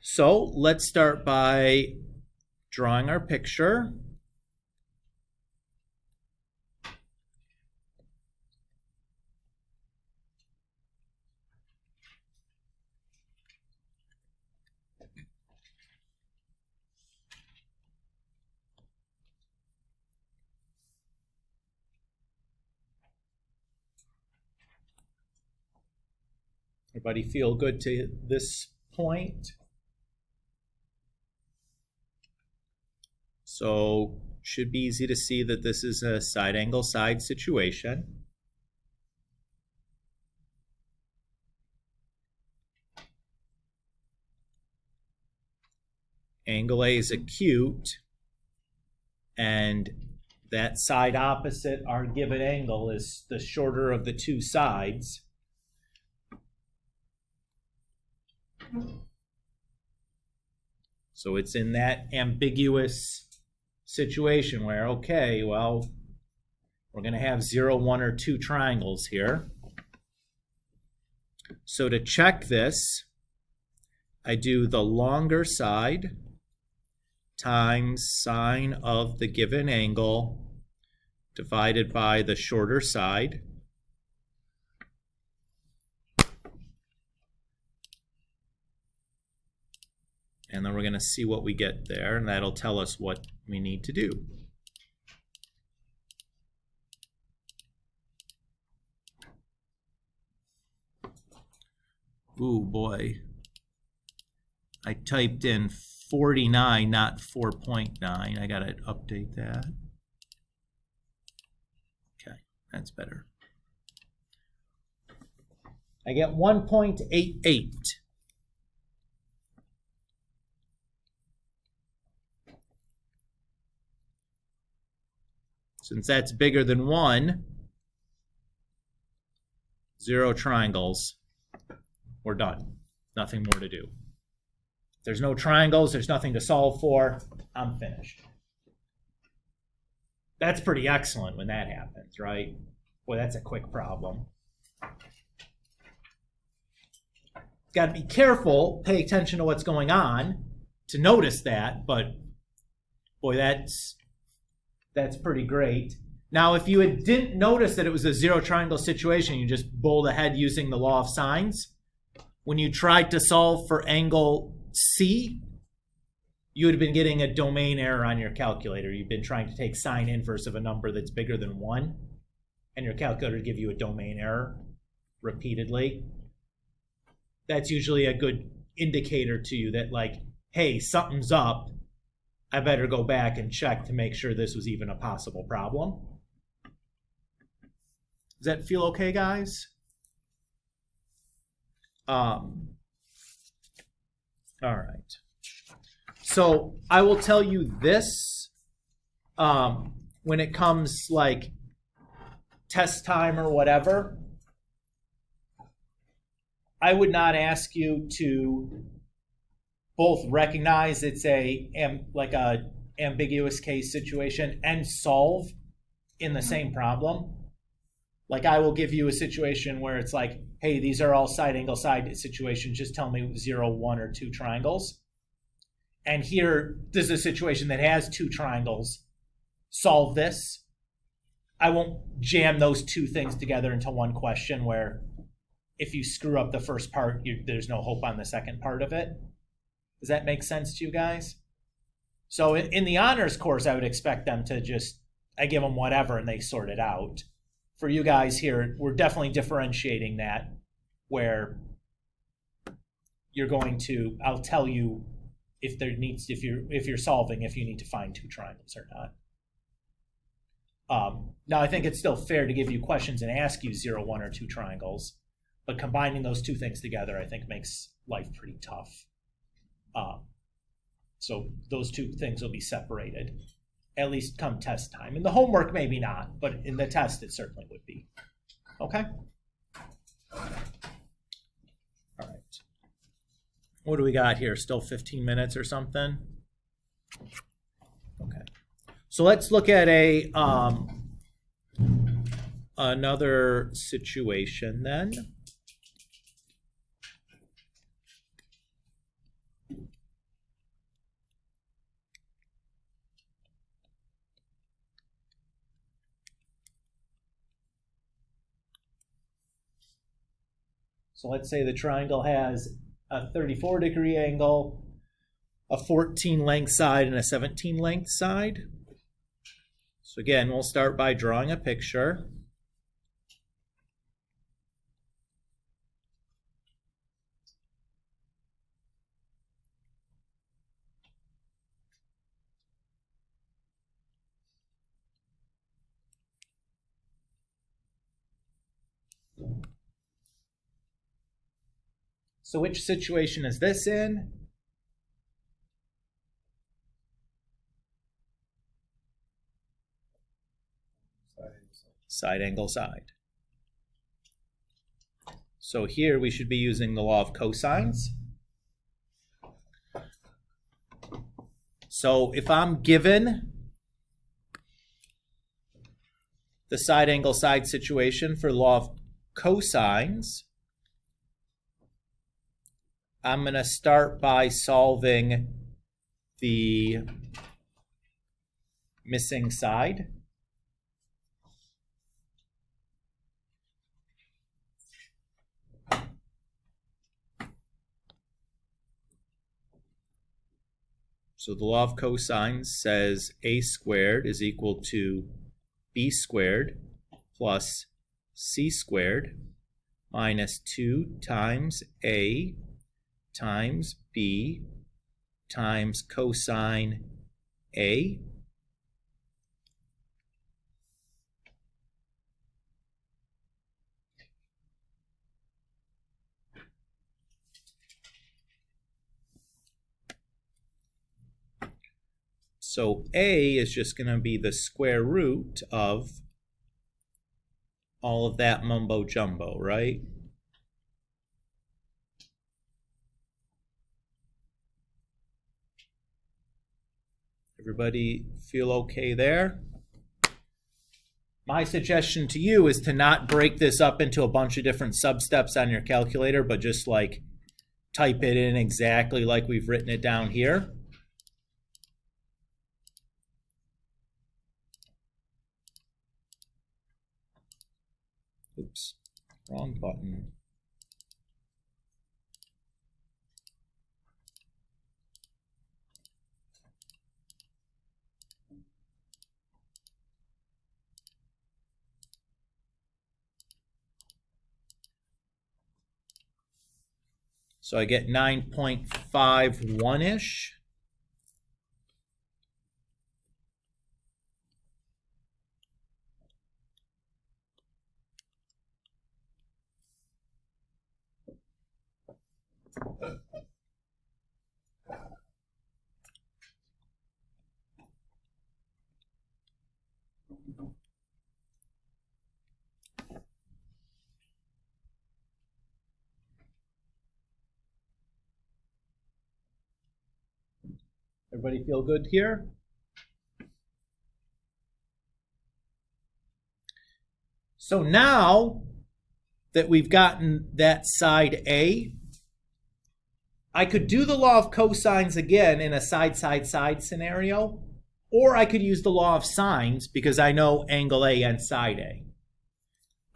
So let's start by drawing our picture. Everybody feel good to this point? So should be easy to see that this is a side angle side situation. Angle A is acute, and that side opposite our given angle is the shorter of the two sides. So it's in that ambiguous situation where, okay, well, we're going to have 0, 1, or 2 triangles here. So to check this, I do the longer side times sine of the given angle divided by the shorter side. And then we're going to see what we get there, and that'll tell us what we need to do. Ooh, boy. I typed in 49, not 4.9. I got to update that. Okay, that's better. I get 1.88. Since that's bigger than 1, 0 triangles. We're done. Nothing more to do. If there's no triangles, there's nothing to solve for. I'm finished. That's pretty excellent when that happens, right? Boy, that's a quick problem. Got to be careful, pay attention to what's going on to notice that, but boy, that's pretty great. Now, if you didn't notice that it was a 0 triangle situation, you just bowled ahead using the law of sines. When you tried to solve for angle C, you would have been getting a domain error on your calculator. You've been trying to take sine inverse of a number that's bigger than 1, and your calculator would give you a domain error repeatedly. That's usually a good indicator to you that, like, hey, something's up. I better go back and check to make sure this was even a possible problem. Does that feel okay, guys? All right. So I will tell you this, when it comes like test time or whatever, I would not ask you to both recognize it's a ambiguous case situation and solve in the same problem. Like, I will give you a situation where it's like, hey, these are all side angle side situations. Just tell me 0, 1, or 2 triangles. And here, this is a situation that has 2 triangles. Solve this. I won't jam those 2 things together into one question where if you screw up the first part, there's no hope on the second part of it. Does that make sense to you guys? So in the honors course, I would expect them to I give them whatever and they sort it out. For you guys here, we're definitely differentiating that, where you're going to, I'll tell you if you're solving, if you need to find 2 triangles or not. Now, I think it's still fair to give you questions and ask you 0, 1, or 2 triangles, but combining those 2 things together, I think, makes life pretty tough. So those 2 things will be separated, at least come test time. In the homework, maybe not, but in the test, it certainly would be. Okay? All right. What do we got here? Still 15 minutes or something? Okay. So let's look at another situation then. So let's say the triangle has a 34-degree angle, a 14 length side, and a 17 length side. So again, we'll start by drawing a picture. So which situation is this in? Side angle side. So here we should be using the law of cosines. So if I'm given the side angle side situation for law of cosines, I'm going to start by solving the missing side. So the law of cosines says a squared is equal to b squared plus c squared minus 2 times a times b times cosine a. So a is just going to be the square root of all of that mumbo jumbo, right? Everybody feel okay there? My suggestion to you is to not break this up into a bunch of different sub-steps on your calculator, but just like type it in exactly like we've written it down here. Oops, wrong button. So I get 9.51-ish. Everybody feel good here? So now that we've gotten that side A, I could do the law of cosines again in a side scenario, or I could use the law of sines because I know angle A and side A.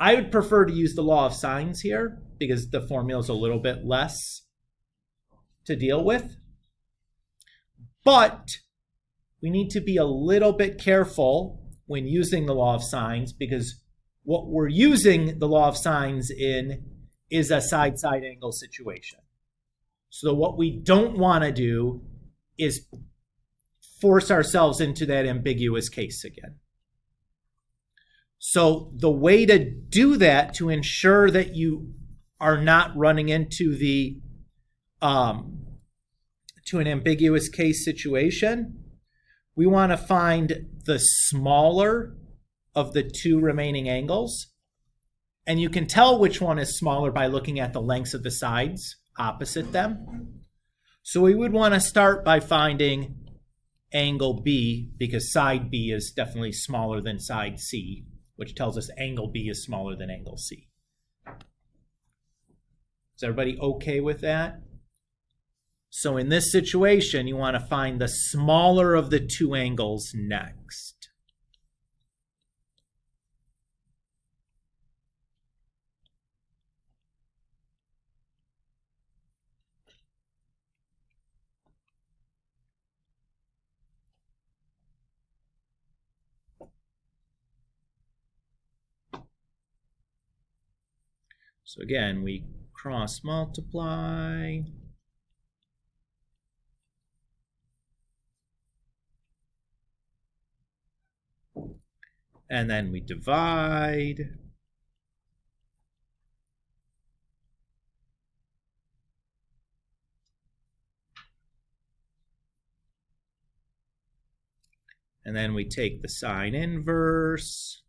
I would prefer to use the law of sines here because the formula is a little bit less to deal with. But we need to be a little bit careful when using the law of sines because what we're using the law of sines in is a side angle situation. So what we don't want to do is force ourselves into that ambiguous case again. So the way to do that, to ensure that you are not running into the to an ambiguous case situation, we want to find the smaller of the two remaining angles. And you can tell which one is smaller by looking at the lengths of the sides opposite them. So we would want to start by finding angle B because side B is definitely smaller than side C, which tells us angle B is smaller than angle C. Is everybody okay with that? So in this situation, you want to find the smaller of the two angles next. So again, we cross multiply. And then we divide. And then we take the sine inverse.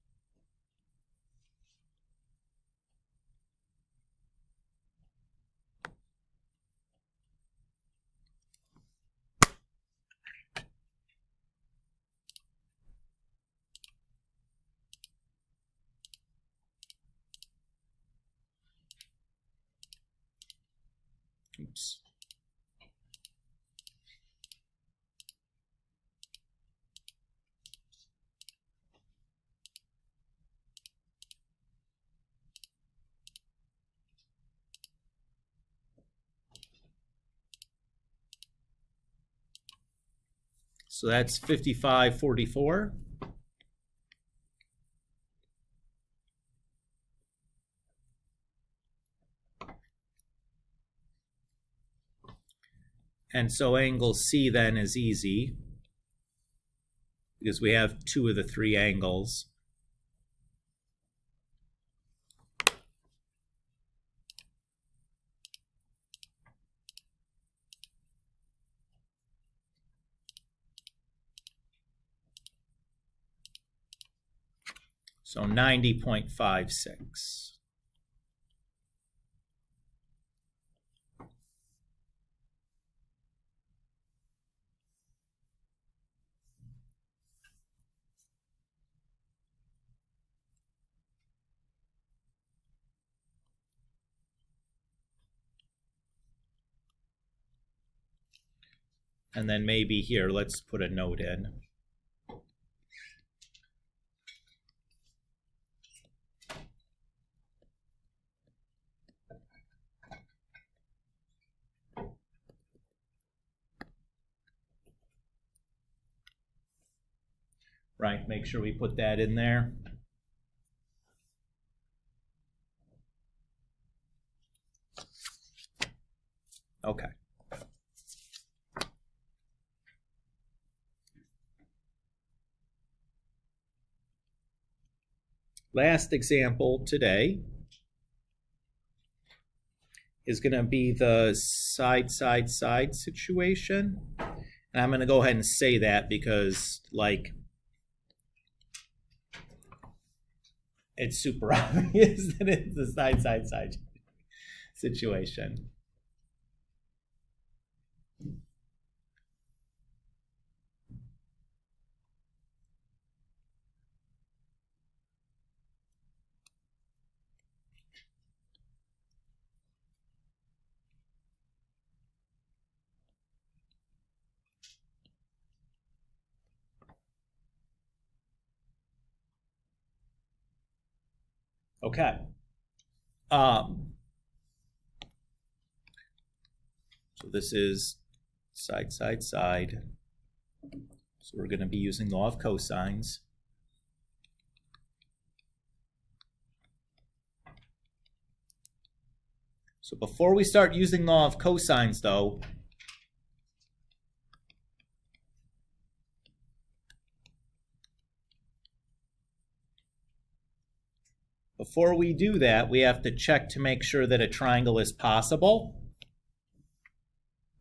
Oops. So that's 55/44. And so angle C then is easy because we have two of the three angles. So 90.56. And then maybe here, let's put a note in. Right, make sure we put that in there. Okay. Last example today is going to be the side situation. And I'm going to go ahead and say that because, like, it's super obvious that it's the side situation. Okay. So this is side. So we're going to be using law of cosines. So before we start using law of cosines, though, before we do that, we have to check to make sure that a triangle is possible.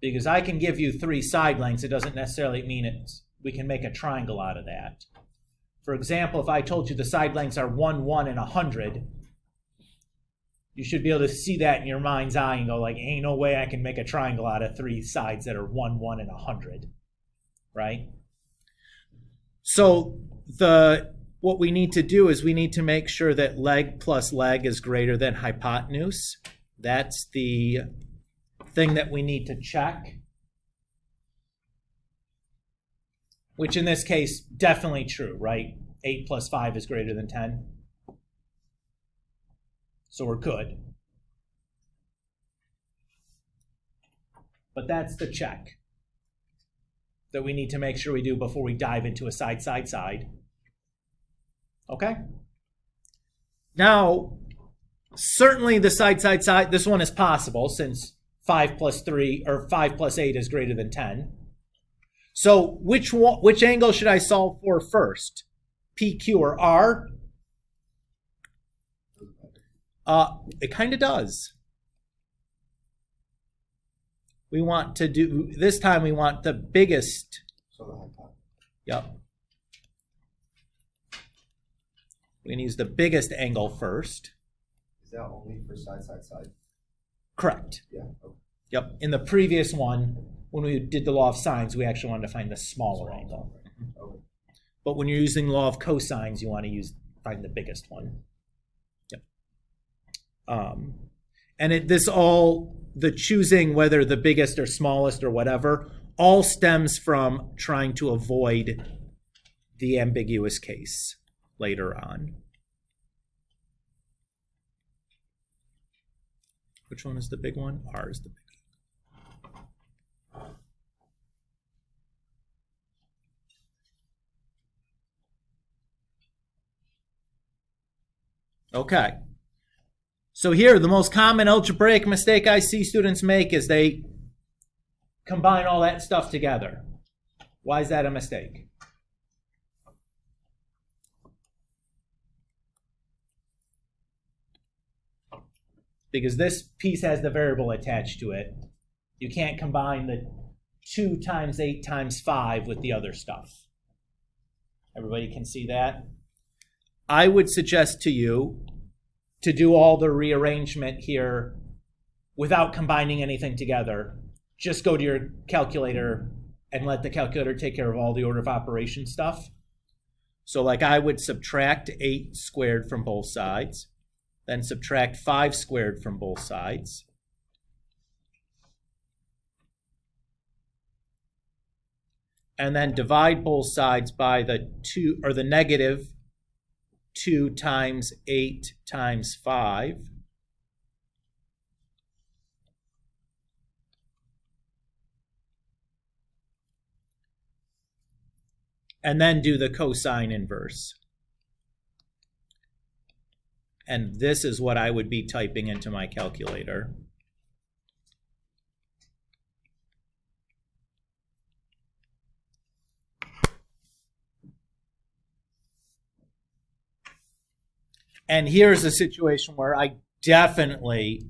Because I can give you three side lengths, it doesn't necessarily mean we can make a triangle out of that. For example, if I told you the side lengths are 1, 1, and 100, you should be able to see that in your mind's eye and go like, ain't no way I can make a triangle out of three sides that are 1, 1, and 100, right? So what we need to do is we need to make sure that leg plus leg is greater than hypotenuse. That's the thing that we need to check, which in this case, definitely true, right? 8 plus 5 is greater than 10. So we're good. But that's the check that we need to make sure we do before we dive into a side. Okay? Now, certainly the side, this one is possible since 5 plus 3 or 5 plus 8 is greater than 10. So which angle should I solve for first? PQ or R? It kind of does. We want to do, this time we want the biggest. So the hypotenuse. Yep. We're going to use the biggest angle first. Is that only for side? Correct. Yeah. Okay. Yep. In the previous one, when we did the law of sines, we actually wanted to find the smaller angle. Okay. But when you're using law of cosines, you want to find the biggest one. Yep. And the choosing whether the biggest or smallest or whatever, all stems from trying to avoid the ambiguous case later on. Which one is the big one? R is the big one. Okay. So here, the most common algebraic mistake I see students make is they combine all that stuff together. Why is that a mistake? Because this piece has the variable attached to it. You can't combine the 2 times 8 times 5 with the other stuff. Everybody can see that? I would suggest to you to do all the rearrangement here without combining anything together. Just go to your calculator and let the calculator take care of all the order of operation stuff. So like I would subtract 8 squared from both sides, then subtract 5 squared from both sides. And then divide both sides by the 2 or the negative 2 times 8 times 5. And then do the cosine inverse. And this is what I would be typing into my calculator. And here's a situation where I definitely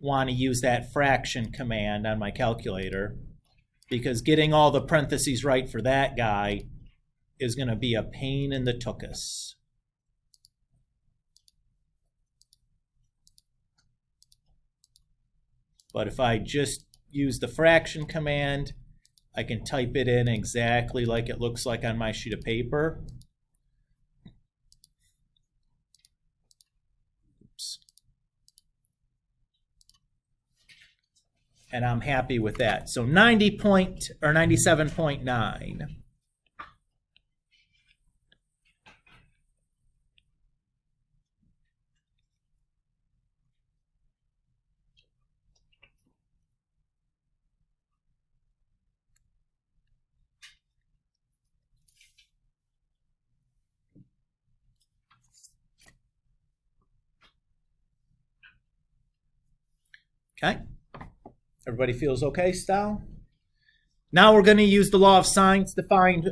want to use that fraction command on my calculator, because getting all the parentheses right for that guy is going to be a pain in the tuchus. But if I just use the fraction command, I can type it in exactly like it looks like on my sheet of paper. Oops. And I'm happy with that. So 97.9. Okay. Everybody feels okay still? Now we're going to use the law of sines to find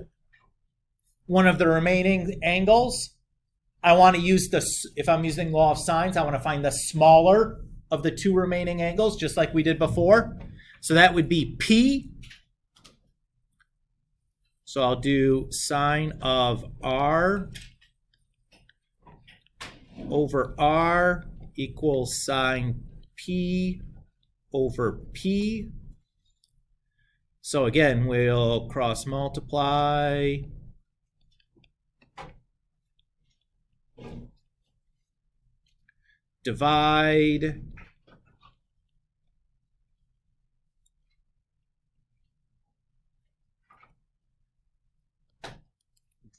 one of the remaining angles. I want to use if I'm using law of sines, I want to find the smaller of the 2 remaining angles, just like we did before. So that would be P. So I'll do sine of R over R equals sine P over P. So again, we'll cross multiply. Divide.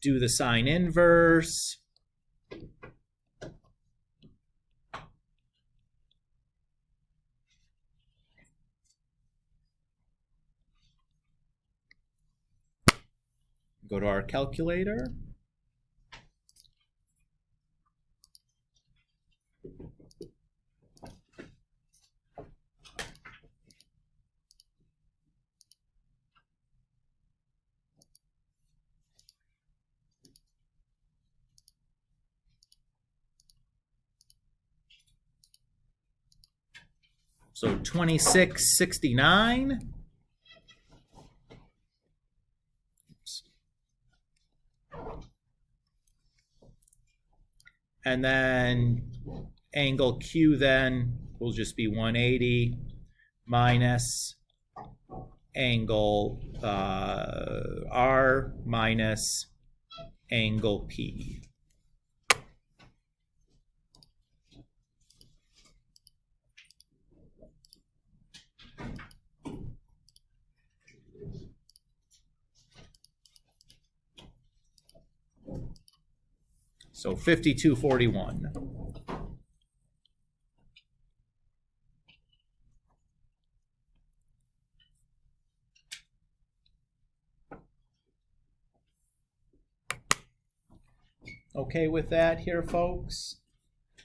Do the sine inverse. Go to our calculator. So 2669. And then angle Q then will just be 180 minus angle R minus angle P. So 5241. Okay with that here, folks?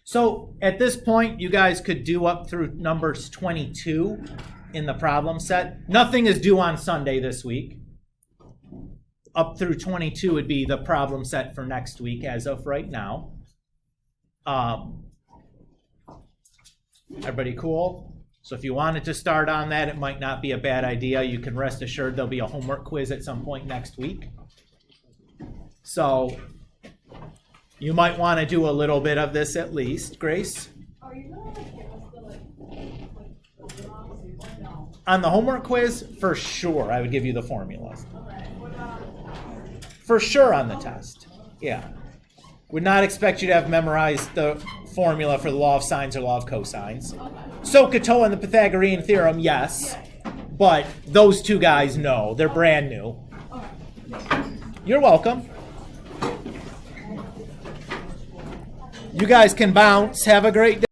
So at this point, you guys could do up through numbers 22 in the problem set. Nothing is due on Sunday this week. Up through 22 would be the problem set for next week as of right now. Everybody cool? So if you wanted to start on that, it might not be a bad idea. You can rest assured there'll be a homework quiz at some point next week. So you might want to do a little bit of this at least, Grace. Are you gonna give us the the blocks or no? On the homework quiz, for sure, I would give you the formulas. Okay. What about on the test? For sure on the test. Yeah. Would not expect you to have memorized the formula for the law of sines or law of cosines. SOHCAHTOA and the Pythagorean theorem, yes. But those two guys, no. They're brand new. You're welcome. You guys can bounce. Have a great day.